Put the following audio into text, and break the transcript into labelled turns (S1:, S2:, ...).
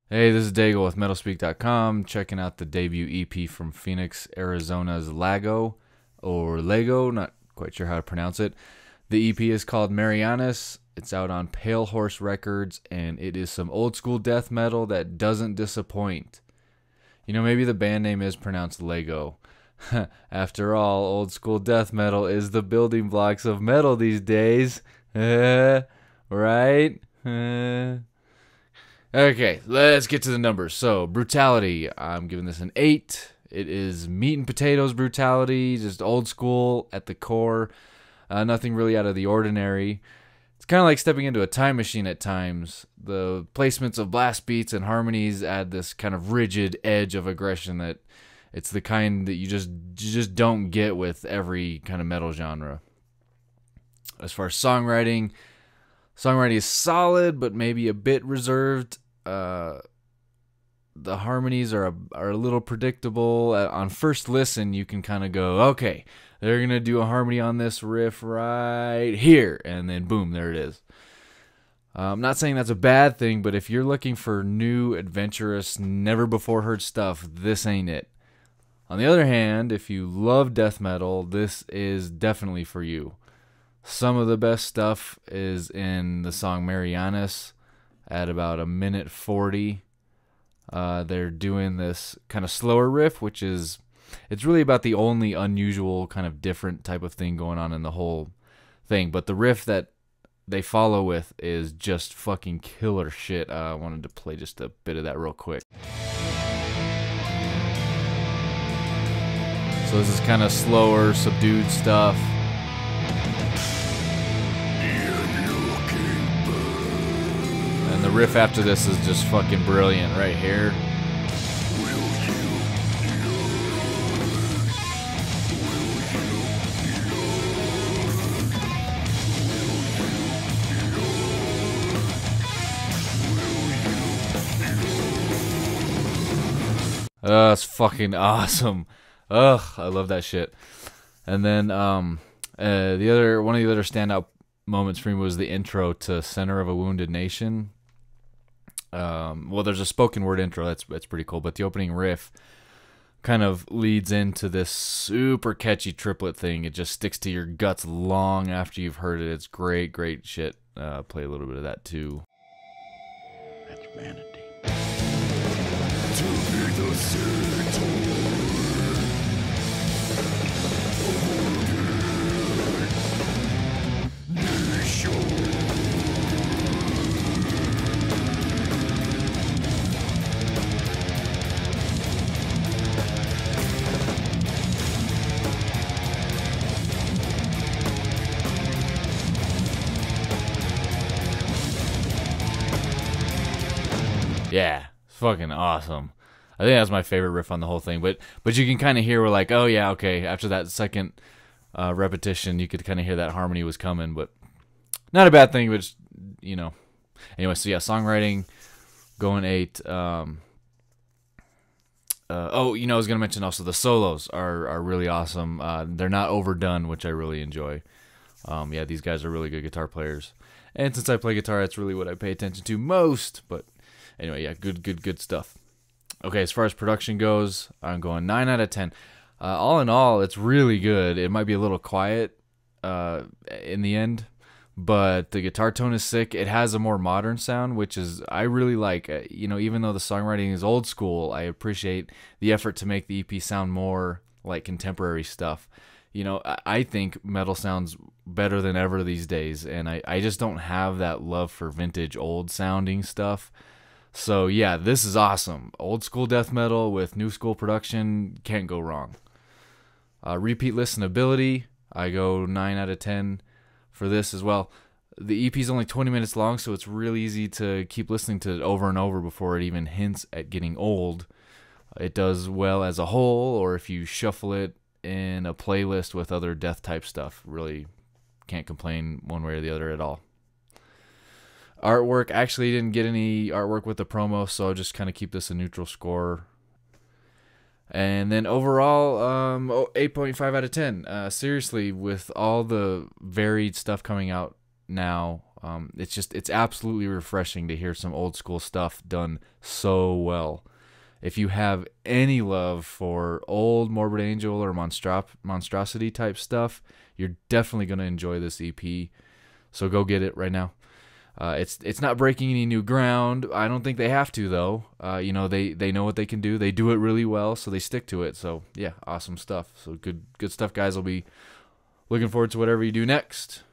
S1: Hey, this is Daigle with MetalsPeak.com, checking out the debut EP from Phoenix, Arizona's Lago, or Lago, not quite sure how to pronounce it. The EP is called Marianas. It's out on Pale Horse Records, and it is some old school death metal that doesn't disappoint. You know, maybe the band name is pronounced Lago. After all, old school death metal is the building blocks of metal these days. Right? Okay, let's get to the numbers. So, brutality, I'm giving this an 8. It is meat and potatoes brutality, just old school at the core. Nothing really out of the ordinary. It's kind of like stepping into a time machine at times. The placements of blast beats and harmonies add this kind of rigid edge of aggression that it's the kind that you just don't get with every kind of metal genre. As far as songwriting is solid, but maybe a bit reserved. The harmonies are a little predictable. On first listen, you can kind of go, okay, they're going to do a harmony on this riff right here, and then boom, there it is. I'm not saying that's a bad thing, but if you're looking for new, adventurous, never-before-heard stuff, this ain't it. On the other hand, if you love death metal, this is definitely for you. Some of the best stuff is in the song Marianas at about a minute 40. They're doing this kind of slower riff, it's really about the only unusual kind of different type of thing going on in the whole thing. But the riff that they follow with is just fucking killer shit. I wanted to play just a bit of that real quick. So this is kind of slower, subdued stuff. And the riff after this is just fucking brilliant right here. It's fucking awesome. Ugh, I love that shit. And then one of the other standout moments for me was the intro to "Center of a Wounded Nation." Well, there's a spoken word intro that's pretty cool, but the opening riff kind of leads into this super catchy triplet thing. It just sticks to your guts long after you've heard it. It's great shit. Play a little bit of that too.
S2: That's vanity. To be the center.
S1: Yeah, it's fucking awesome. I think that's my favorite riff on the whole thing. But you can kind of hear, we're like, oh yeah, okay. After that second repetition, you could kind of hear that harmony was coming. But not a bad thing, but just, you know. Anyway, so yeah, songwriting, going 8. I was gonna mention also the solos are really awesome. They're not overdone, which I really enjoy. Yeah, these guys are really good guitar players. And since I play guitar, that's really what I pay attention to most. But anyway, yeah, good stuff. Okay, as far as production goes, I'm going 9 out of 10. All in all, it's really good. It might be a little quiet in the end, but the guitar tone is sick. It has a more modern sound, which is I really like. Even though the songwriting is old school, I appreciate the effort to make the EP sound more like contemporary stuff. I think metal sounds better than ever these days, and I just don't have that love for vintage old sounding stuff. So yeah, this is awesome. Old school death metal with new school production, can't go wrong. Repeat listenability, I go 9 out of 10 for this as well. The EP is only 20 minutes long, so it's really easy to keep listening to it over and over before it even hints at getting old. It does well as a whole, or if you shuffle it in a playlist with other death type stuff. Really can't complain one way or the other at all. Artwork, actually didn't get any artwork with the promo, so I'll just kind of keep this a neutral score. And then overall, 8.5 out of 10. Seriously, with all the varied stuff coming out now, It's absolutely refreshing to hear some old school stuff done so well. If you have any love for old Morbid Angel or Monstrosity type stuff, you're definitely going to enjoy this EP. So go get it right now. It's not breaking any new ground. I don't think they have to, though. They know what they can do. They do it really well, so they stick to it. So yeah, awesome stuff. So good stuff, guys. I'll be looking forward to whatever you do next.